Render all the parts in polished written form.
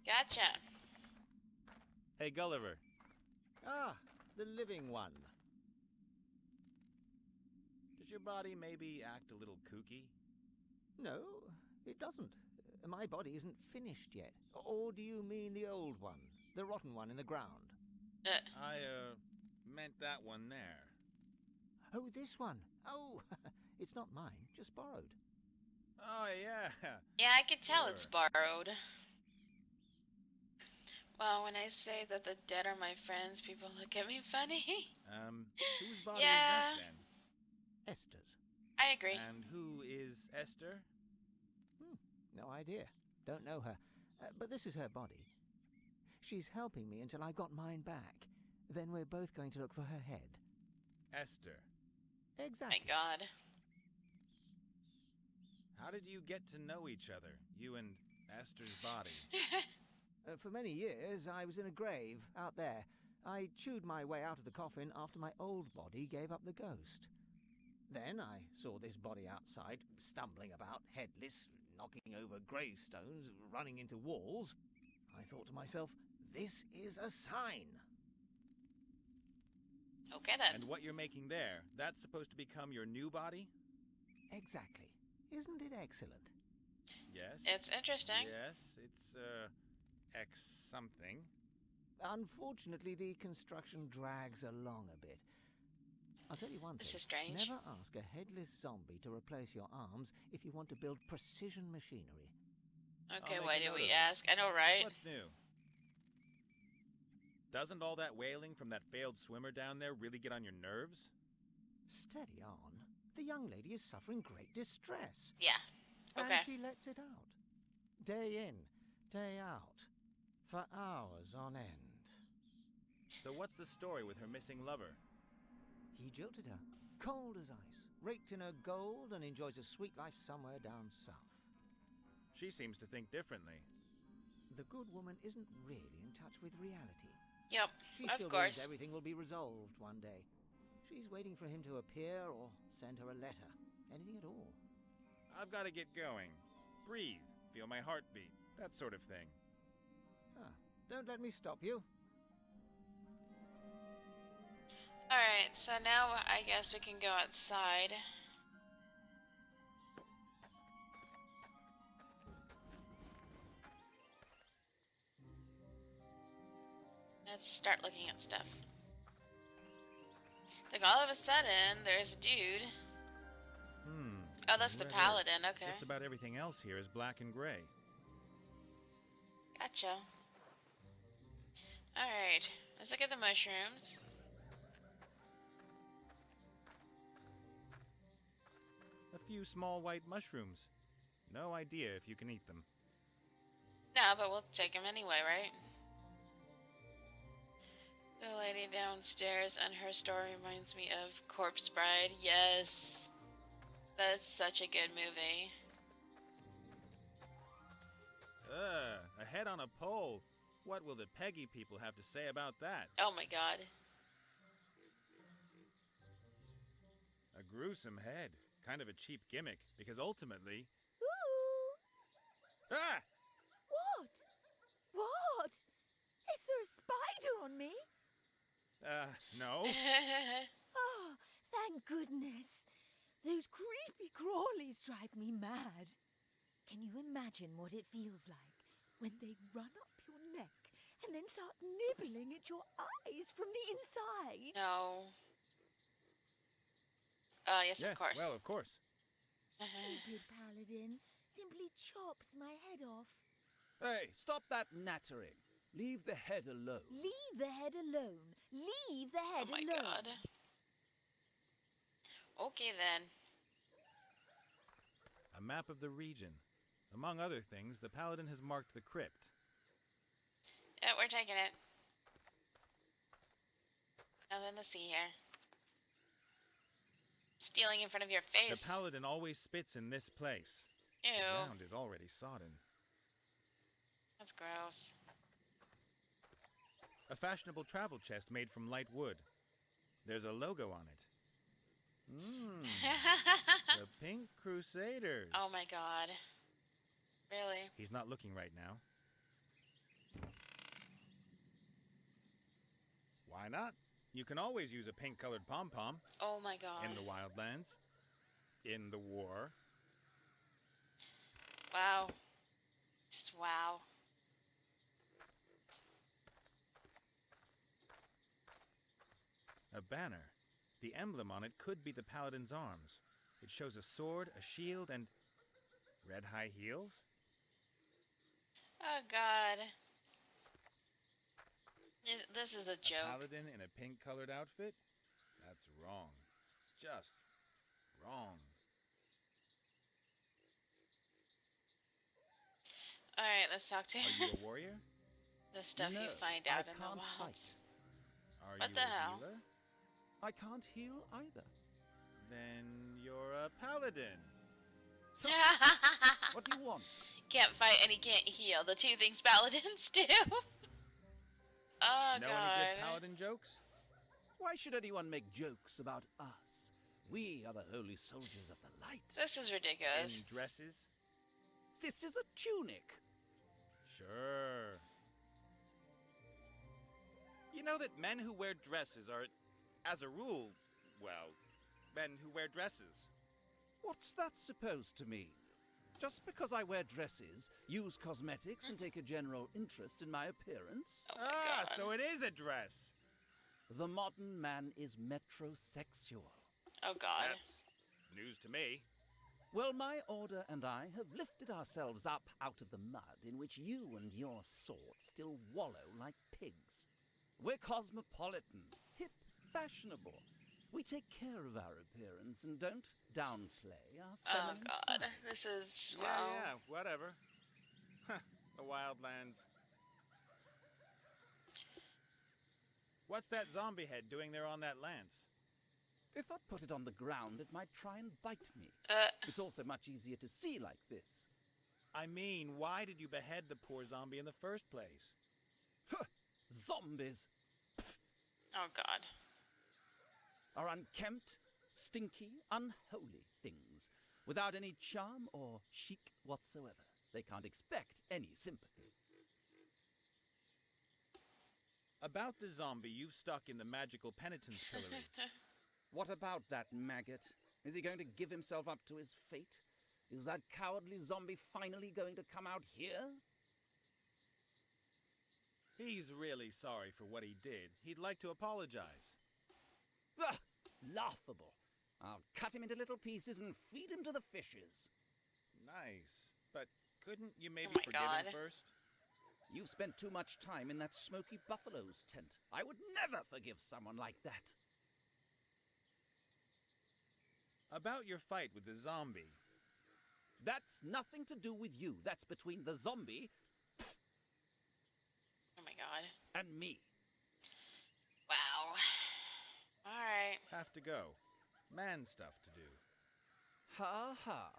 Gotcha. Hey, Gulliver. Ah, the living one. Does your body maybe act a little kooky? No, it doesn't. My body isn't finished yet. Or do you mean the old one? The rotten one in the ground? I, meant that one there. Oh, this one. Oh, it's not mine, just borrowed. Oh, yeah. Yeah, I can tell it's Sure. borrowed. Well, when I say that the dead are my friends, people look at me funny. Whose body is Yeah, that then? Esther's. I agree. And who is Esther? No idea. Don't know her. But this is her body. She's helping me until I got mine back. Then we're both going to look for her head. Esther. Exactly. My God. How did you get to know each other, you and Esther's body? For many years, I was in a grave out there. I chewed my way out of the coffin after my old body gave up the ghost. Then I saw this body outside, stumbling about, headless, knocking over gravestones, running into walls. I thought to myself, this is a sign. Okay then. And what you're making there, that's supposed to become your new body? Exactly. Isn't it excellent? Yes. It's interesting. Yes, it's, X something. Unfortunately, the construction drags along a bit. I'll tell you one thing. This is strange. Never ask a headless zombie to replace your arms if you want to build precision machinery. Okay, I'll make why a did note we of it. ask? I know, right? What's new? Doesn't all that wailing from that failed swimmer down there really get on your nerves? Steady on. The young lady is suffering great distress. Yeah. Okay. And she lets it out. Day in, day out. For hours on end. So what's the story with her missing lover? He jilted her, cold as ice, raked in her gold, and enjoys a sweet life somewhere down south. She seems to think differently. The good woman isn't really in touch with reality. Yep. She Of still believes course. everything will be resolved one day. She's waiting for him to appear or send her a letter. Anything at all. I've got to get going. Breathe, feel my heartbeat, that sort of thing. Ah, don't let me stop you. Alright, so now I guess we can go outside. Let's start looking at stuff. Like all of a sudden, there's a dude. Oh, that's the Red Earth. paladin, okay. Just about everything else here is black and gray. Gotcha. Alright, let's look at the mushrooms. A few small white mushrooms. No idea if you can eat them. No, but we'll take them anyway, right? The lady downstairs and her story reminds me of Corpse Bride. Yes. That's such a good movie. A head on a pole. What will the Peggy people have to say about that? Oh my god. A gruesome head. Kind of a cheap gimmick, because ultimately... Ooh! Ah! What? What? Is there a spider on me? No. Oh, thank goodness. Those creepy crawlies drive me mad. Can you imagine what it feels like when they run up your neck and then start nibbling at your eyes from the inside? No. Yes, of course. Well, of course. Stupid paladin simply chops my head off. Hey, stop that nattering. Leave the head alone. Leave the head alone. Leave the head Oh my alone. god. Okay then. A map of the region. Among other things, the paladin has marked the crypt. Yeah, we're taking it. Nothing to see here. Stealing in front of your face. The paladin always spits in this place. Ew. The ground is already sodden. That's gross. A fashionable travel chest made from light wood. There's a logo on it. The Pink Crusaders. Oh my god. Really? He's not looking right now. Why not? You can always use a pink-colored pom-pom Oh my god. in the wildlands, in the war. Wow. Just wow. A banner. The emblem on it could be the paladin's arms. It shows a sword, a shield, and red high heels? Oh god. This is a A joke. paladin in a pink-colored outfit? That's wrong. Just wrong. Alright, let's talk to Are you a warrior? the stuff you No, find I out in the can't wilds. Are What you the a hell? healer? I can't heal either. Then you're a paladin. What do you want? Can't fight and he can't heal. The two things paladins do. Oh Know god. any good paladin jokes? Why should anyone make jokes about us? We are the holy soldiers of the light. This is ridiculous. Any dresses? This is a tunic. Sure. You know that men who wear dresses are, as a rule, well, men who wear dresses. What's that supposed to mean? Just because I wear dresses, use cosmetics, and take a general interest in my appearance? Oh my god. So it is a dress. The modern man is metrosexual. Oh god. That's news to me. Well, my order and I have lifted ourselves up out of the mud in which you and your sort still wallow like pigs. We're cosmopolitan, hip, fashionable. We take care of our appearance and don't downplay our Oh feminine god. side. This is Yeah, wow. yeah, whatever. The wildlands. What's that zombie head doing there on that lance? If I put it on the ground, it might try and bite me. It's also much easier to see like this. I mean, why did you behead the poor zombie in the first place? Zombies Oh god. are unkempt, stinky, unholy things, without any charm or chic whatsoever. They can't expect any sympathy. About the zombie you've stuck in the magical penitence pillory. What about that maggot? Is he going to give himself up to his fate? Is that cowardly zombie finally going to come out here? He's really sorry for what he did. He'd like to apologize. Ah, laughable. I'll cut him into little pieces and feed him to the fishes. Nice. But couldn't you maybe my forgive God. him first? You've spent too much time in that smoky buffalo's tent. I would never forgive someone like that. About your fight with the zombie. That's nothing to do with you. That's between the zombie Oh my god. and me. Wow. Alright. Have to go. Man stuff to do. Ha ha.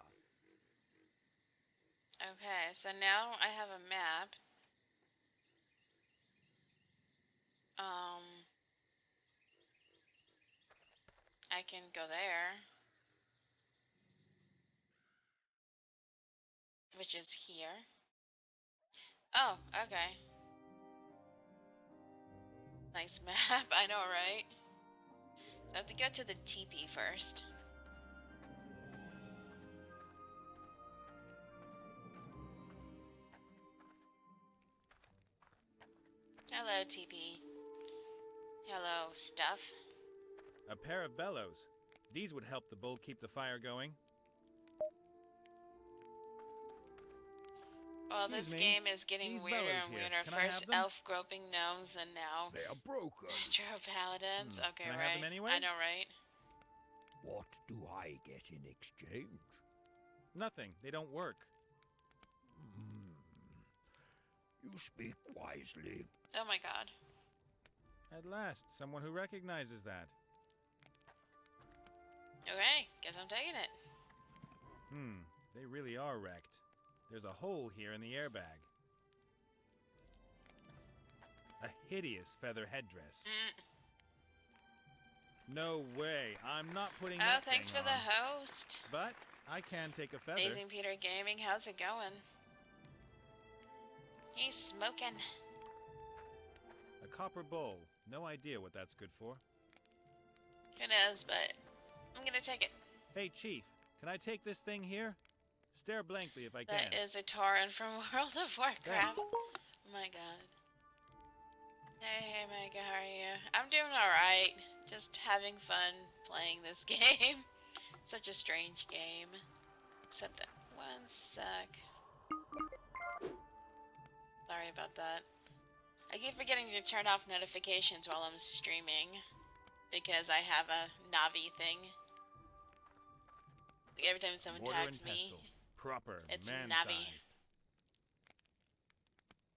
Okay, so now I have a map. I can go there. Which is here. Oh, okay. Nice map, I know, right? So I have to go to the teepee first. Hello, teepee. Hello, stuff. A pair of bellows. These would help the bull keep the fire going. Well, Excuse this me. game is getting These weirder bellows and here. weirder. Can I have First them? elf groping gnomes and now They are broken. Metro paladins. Okay, Can I right. have them anyway? I know, right? What do I get in exchange? Nothing. They don't work. You speak wisely. Oh my god. At last, someone who recognizes that. Okay, guess I'm taking it. They really are wrecked. There's a hole here in the airbag. A hideous feather headdress. No way. I'm not putting Oh, that thanks thing for the on. host. But I can take a feather. Amazing Peter Gaming, how's it going? He's smoking. copper bowl. No idea what that's good for. Who knows, but I'm gonna take it. Hey, Chief, can I take this thing here? Stare blankly if I can. That is a Tauren from World of Warcraft. Oh my god. Hey, Maeka, how are you? I'm doing alright. Just having fun playing this game. Such a strange game. Except, one sec. Sorry about that. I keep forgetting to turn off notifications while I'm streaming. Because I have a Navi thing. Like every time someone Mortar tags and me, pestle. Proper, it's man-sized. Navi.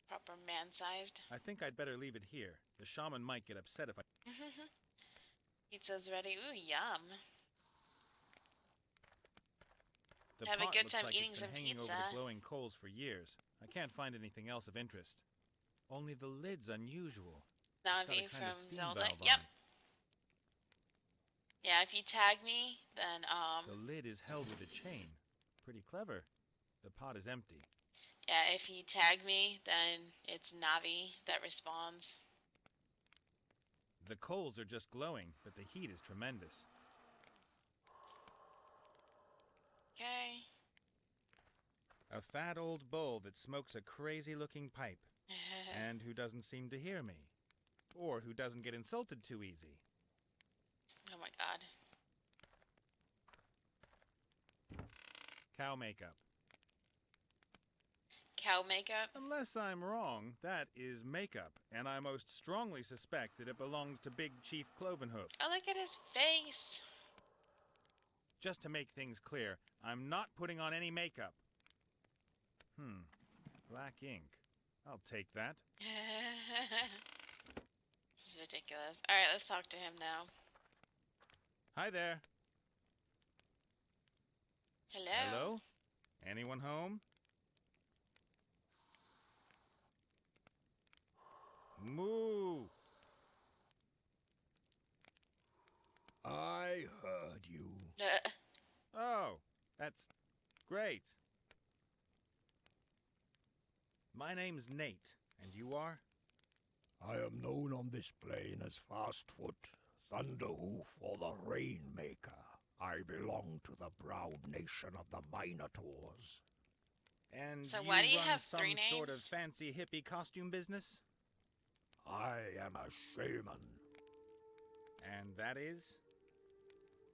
Proper man-sized. I think I'd better leave it here. The shaman might get upset if I... Pizza's ready. Ooh, yum. The Have a pot good looks time like eating it's been some hanging pizza. over the glowing coals for years. I can't find anything else of interest. Only the lid's unusual. It's got a Navi kind of from steam Zelda. valve on Yep. it. Yeah, if you tag me, then The lid is held with a chain. Pretty clever. The pot is empty. yeah, if you tag me, then it's Navi that responds. The coals are just glowing, but the heat is tremendous. Okay. A fat old bull that smokes a crazy-looking pipe. And who doesn't seem to hear me. Or who doesn't get insulted too easy. Oh my god. Cow makeup. Cow makeup? Unless I'm wrong, that is makeup, and I most strongly suspect that it belongs to Big Chief Clovenhoof. Oh, look at his face. Just to make things clear, I'm not putting on any makeup. Black ink. I'll take that. This is ridiculous. Alright, let's talk to him now. Hi there. Hello? Hello? Anyone home? Moo! I heard you. Oh, that's great. My name's Nate, and you are? I am known on this plane as Fastfoot, Thunderhoof, or the Rainmaker. I belong to the proud nation of the Minotaurs. And So why do you run have some three sort of names? fancy hippie costume business? I am a shaman. And that is?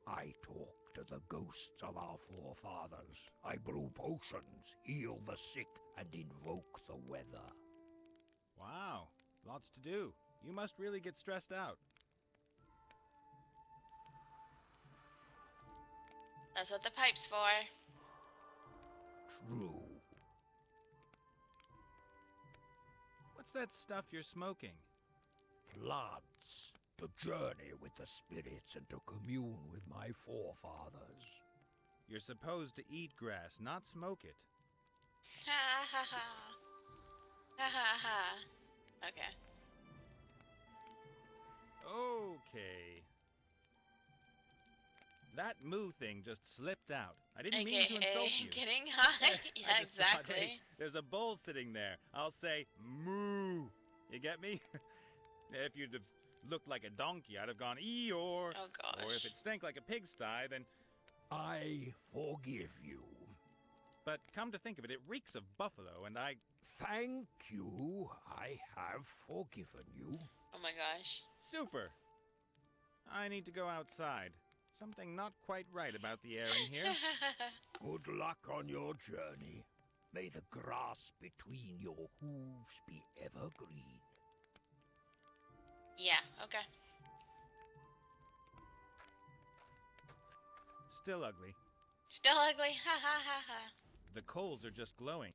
I talk to the ghosts of our forefathers. I brew potions, heal the sick, and invoke the weather. Wow, lots to do. You must really get stressed out. That's what the pipe's for. True. What's that stuff you're smoking? Plants. To journey with the spirits and to commune with my forefathers. You're supposed to eat grass, not smoke it. Ha ha ha. Ha ha ha. Okay. Okay. That moo thing just slipped out. I didn't mean to insult you. Getting high. Yeah, I just thought, exactly. hey, there's a bull sitting there. I'll say moo. You get me? If you'd have looked like a donkey, I'd have gone Eeyore. Oh gosh. Or if it stank like a pigsty, then... I forgive you. But come to think of it, it reeks of buffalo, and I... Thank you. I have forgiven you. Oh my gosh. Super. I need to go outside. Something not quite right about the air in here. Good luck on your journey. May the grass between your hooves be evergreen. Yeah, okay. Still ugly. Still ugly. Ha ha ha ha. The coals are just glowing.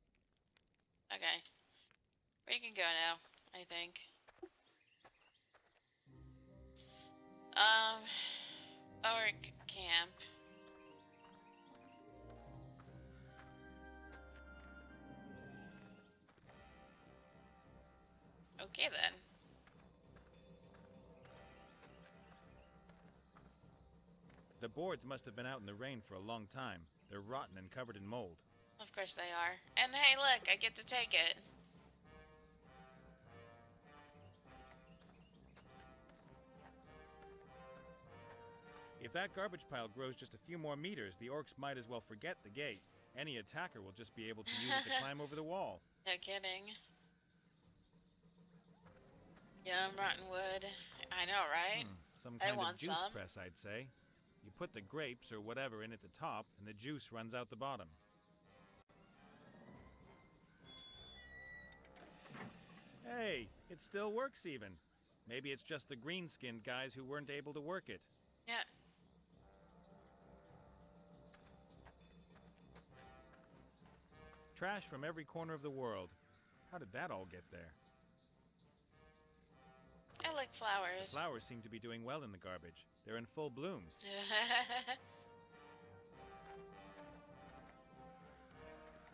Okay. We can go now, I think. Orc camp. Okay then. The boards must have been out in the rain for a long time. They're rotten and covered in mold. Of course they are. And hey, look, I get to take it. If that garbage pile grows just a few more meters, the orcs might as well forget the gate. Any attacker will just be able to use it to climb over the wall. No kidding. Yum, rotten wood. I know, right? Some I kind want of juice some. press, I'd say. You put the grapes or whatever in at the top, and the juice runs out the bottom. Hey, it still works even. Maybe it's just the green-skinned guys who weren't able to work it. Yeah. Trash from every corner of the world. How did that all get there? I like The flowers. flowers seem to be doing well in the garbage. They're in full bloom.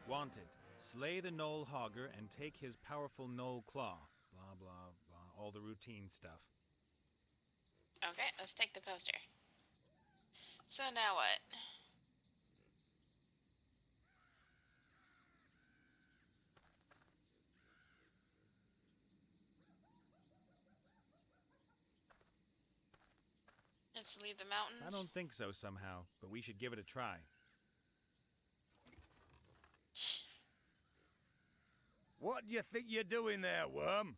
Wanted. Slay the Knoll Hogger and take his powerful Knoll Claw. Blah, blah, blah. All the routine stuff. Okay, let's take the poster. So now what? Let's leave the mountains. I don't think so somehow, but we should give it a try. What do you think you're doing there, worm?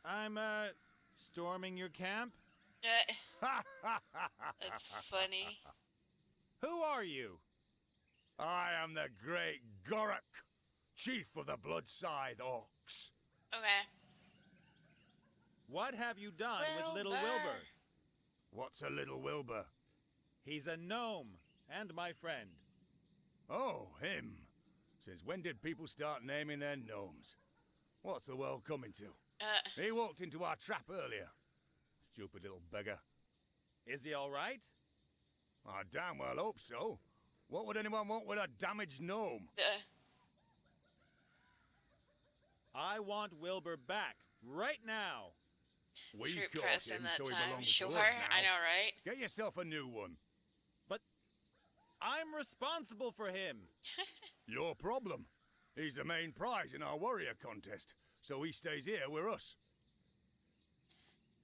I'm, storming your camp? That's funny. Who are you? I am the great Gorak, chief of the Bloodscythe Orcs. Okay. What have you done with little Wilbur? What's a little Wilbur? He's a gnome, and my friend. Oh, him. Since when did people start naming their gnomes? What's the world coming to? He walked into our trap earlier. Stupid little beggar. Is he all right? I damn well hope so. What would anyone want with a damaged gnome? I want Wilbur back, right now. We Fruit caught press in him, that so he time. belongs Sure, to us now. I know, right? Get yourself a new one. But I'm responsible for him. Your problem. He's the main prize in our warrior contest, so he stays here with us.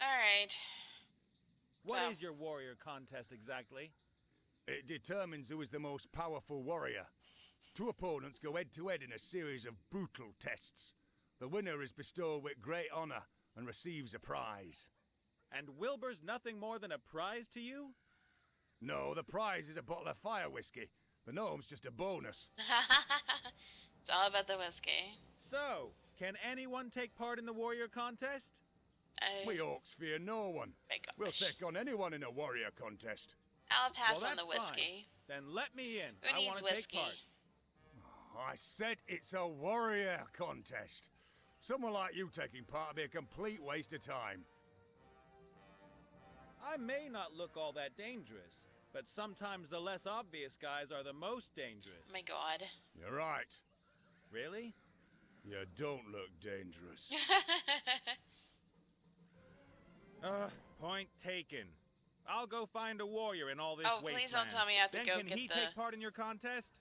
Alright. What is So- your warrior contest exactly? It determines who is the most powerful warrior. Two opponents go head-to-head in a series of brutal tests. The winner is bestowed with great honor and receives a prize. And Wilbur's nothing more than a prize to you? No, the prize is a bottle of fire whiskey. The gnome's just a bonus. It's all about the whiskey. So, can anyone take part in the warrior contest? We orcs fear no one. My gosh. We'll take on anyone in a warrior contest. I'll pass Well, on the that's whiskey. Fine. Then let me in. Who I needs want to whiskey? take part. I said it's a warrior contest. Someone like you taking part would be a complete waste of time. I may not look all that dangerous, but sometimes the less obvious guys are the most dangerous. Oh my god. You're right. Really? You don't look dangerous. Point taken. I'll go find a warrior in all this Oh, wasteland. please don't tell me I have to then go can get he the- take part in your contest?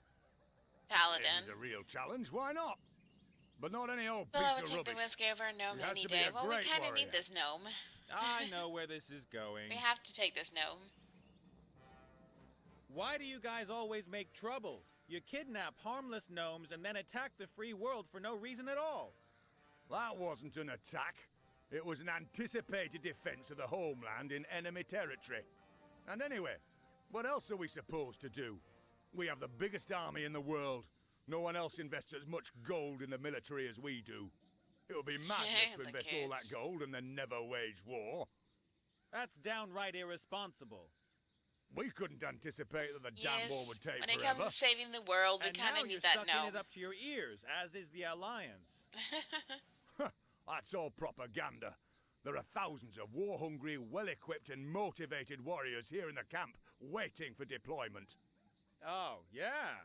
If Paladin. it's a real challenge, why not? But not any old Well, I would piece take of the rubbish. whiskey over a gnome It has any to be day. a Well, we great kind of warrior. need this gnome. I know where this is going. We have to take this gnome. Why do you guys always make trouble? You kidnap harmless gnomes and then attack the free world for no reason at all. That wasn't an attack. It was an anticipated defense of the homeland in enemy territory. And anyway, what else are we supposed to do? We have the biggest army in the world. No one else invests as much gold in the military as we do. It would be madness to The invest all that kids. gold and then never wage war. That's downright irresponsible. We couldn't anticipate that the damn war Yes, would take when it forever. comes to saving the world, we And kind now of you're need that sucking gnome. it up to your ears, as is the Alliance. That's all propaganda. There are thousands of war-hungry, well-equipped and motivated warriors here in the camp, waiting for deployment. Oh, yeah.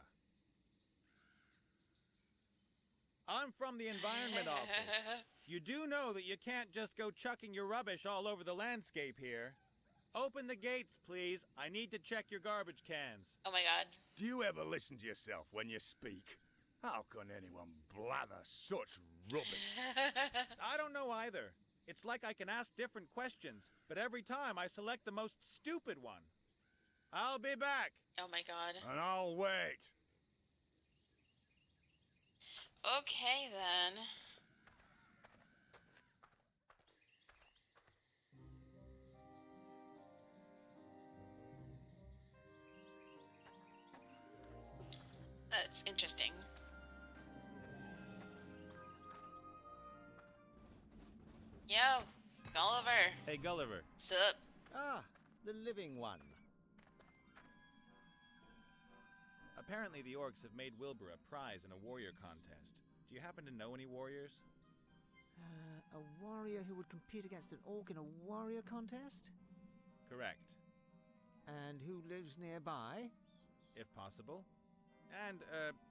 I'm from the Environment Office. You do know that you can't just go chucking your rubbish all over the landscape here. Open the gates, please. I need to check your garbage cans. Oh my god. Do you ever listen to yourself when you speak? How can anyone blather such rubbish? I don't know either. It's like I can ask different questions, but every time I select the most stupid one. I'll be back. Oh my god. And I'll wait. Okay then. That's interesting. Yo, Gulliver. Hey, Gulliver. Sup? Ah, the living one. Apparently the orcs have made Wilbur a prize in a warrior contest. Do you happen to know any warriors? A warrior who would compete against an orc in a warrior contest? Correct. And who lives nearby? If possible. And,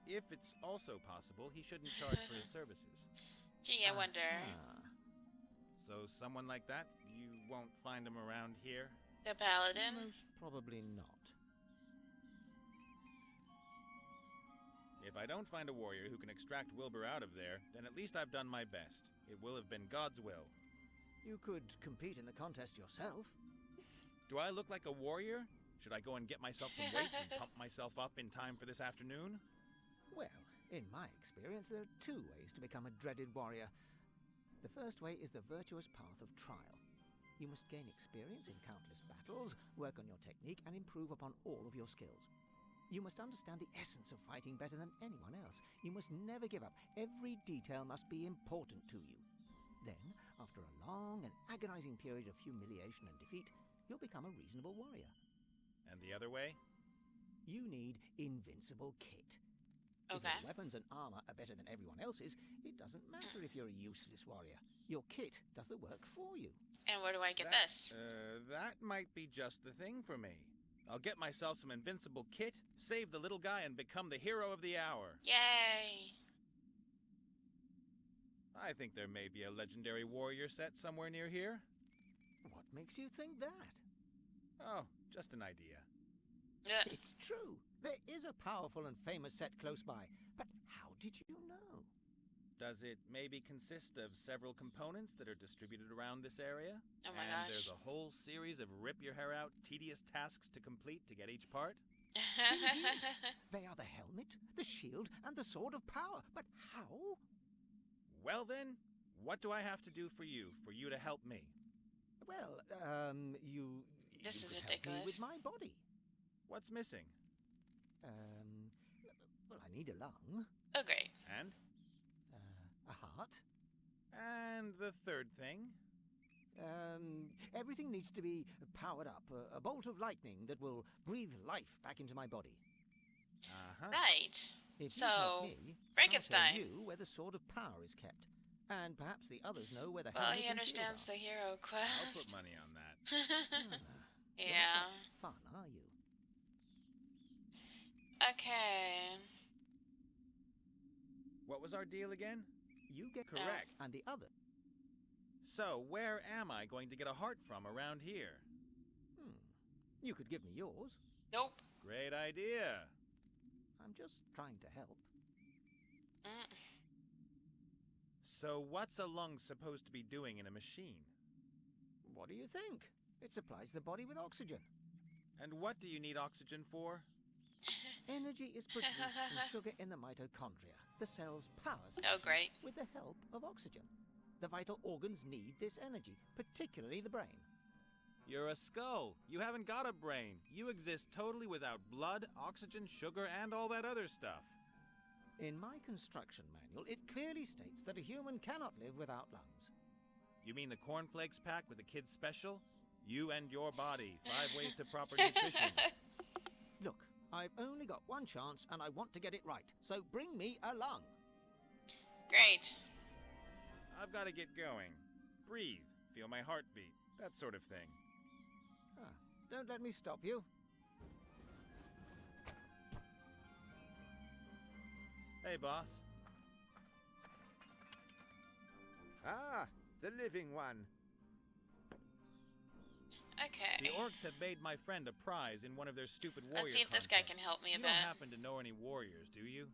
if it's also possible, he shouldn't charge for his services. Gee, I wonder. Ah. So someone like that, you won't find him around here? The paladin? Most probably not. If I don't find a warrior who can extract Wilbur out of there, then at least I've done my best. It will have been God's will. You could compete in the contest yourself. Do I look like a warrior? Should I go and get myself some weights and pump myself up in time for this afternoon? Well, in my experience, there are two ways to become a dreaded warrior. The first way is the virtuous path of trial. You must gain experience in countless battles, work on your technique, and improve upon all of your skills. You must understand the essence of fighting better than anyone else. You must never give up. Every detail must be important to you. Then, after a long and agonizing period of humiliation and defeat, you'll become a reasonable warrior. And the other way? You need invincible kit. If Okay. your weapons and armor are better than everyone else's, it doesn't matter if you're a useless warrior. Your kit does the work for you. And where do I get That- this? That might be just the thing for me. I'll get myself some invincible kit, save the little guy, and become the hero of the hour. Yay! I think there may be a legendary warrior set somewhere near here. What makes you think that? Oh, just an idea. It's true. There is a powerful and famous set close by. But how did you know? Does it maybe consist of several components that are distributed around this area? Oh my and gosh. there's a whole series of rip-your-hair-out, tedious tasks to complete to get each part? They are the helmet, the shield, and the sword of power. But how? Well then, what do I have to do for you to help me? Well, you... This you is could help me ridiculous. with my body. What's missing? Well, I need a lung, Oh, great. And? a heart. And the third thing? Everything needs to be powered up. A bolt of lightning that will breathe life back into my body. Uh-huh. Right. If So, you help me, Frankenstein. I'll tell you where the sword of power is kept. And perhaps the others know where the Well, helmet he and shield understands are. the hero I'll put quest. money on that. You're not Yeah. much fun, are you? Okay. What was our deal again? You get Correct. and the other. So, where am I going to get a heart from around here? You could give me yours. Nope. Great idea. I'm just trying to help. Mm. So, what's a lung supposed to be doing in a machine? What do you think? It supplies the body with oxygen. And what do you need oxygen for? Energy is produced from sugar in the mitochondria, the cell's power Oh, station, great. with the help of oxygen. The vital organs need this energy, particularly the brain. You're a skull. You haven't got a brain. You exist totally without blood, oxygen, sugar, and all that other stuff. In my construction manual, it clearly states that a human cannot live without lungs. You mean the cornflakes pack with the kids' special? You and your body. 5 ways to proper nutrition. Look, I've only got one chance and I want to get it right, so bring me a lung. Great. I've got to get going. Breathe. Feel my heartbeat. That sort of thing. Don't let me stop you. Hey, boss. Ah, the living one. Okay. The orcs have made my friend a prize in one of their stupid warrior Let's see if this guy contests. can help me a You bit. don't happen to know any warriors, do you?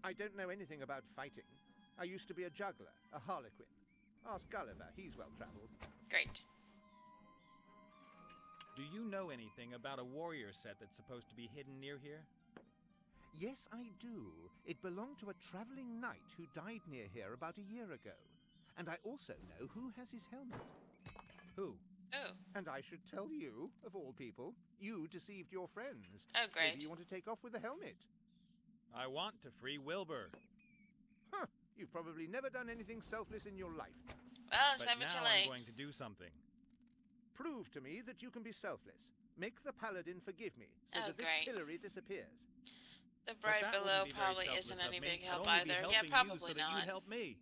I don't know anything about fighting. I used to be a juggler, a harlequin. Ask Gulliver, he's well-traveled. Great. Do you know anything about a warrior set that's supposed to be hidden near here? Yes, I do. It belonged to a traveling knight who died near here about a year ago. And I also know who has his helmet. Who? Oh. And I should tell you, of all people, you deceived your friends. Oh, great. Maybe you want to take off with the helmet. I want to free Wilbur. Huh. You've probably never done anything selfless in your life. Well, it's But never now too late. I'm going to do something. Prove to me that you can be selfless. Make the paladin forgive me, so Oh, that this great. pillory disappears. The But bride that below wouldn't be very probably selfless isn't of any me. big I'd help only be either. Yeah, helping probably you so that not. you'd help me.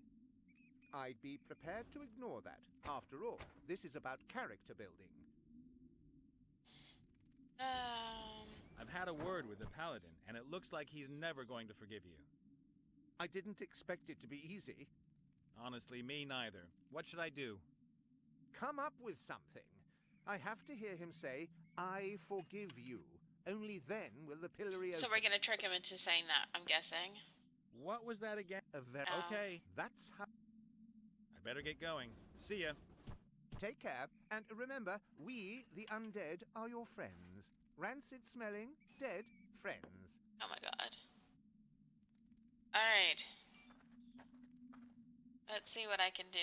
I'd be prepared to ignore that. After all, this is about character building. I've had a word with the paladin, and it looks like he's never going to forgive you. I didn't expect it to be easy. Honestly, me neither. What should I do? Come up with something. I have to hear him say, I forgive you. Only then will the pillory So open. we're gonna trick him into saying that, I'm guessing. What was that again? Okay, That's how... I better get going. See ya. Take care, and remember, we, the undead, are your friends. Rancid-smelling, dead friends. Oh my god. Alright. Let's see what I can do.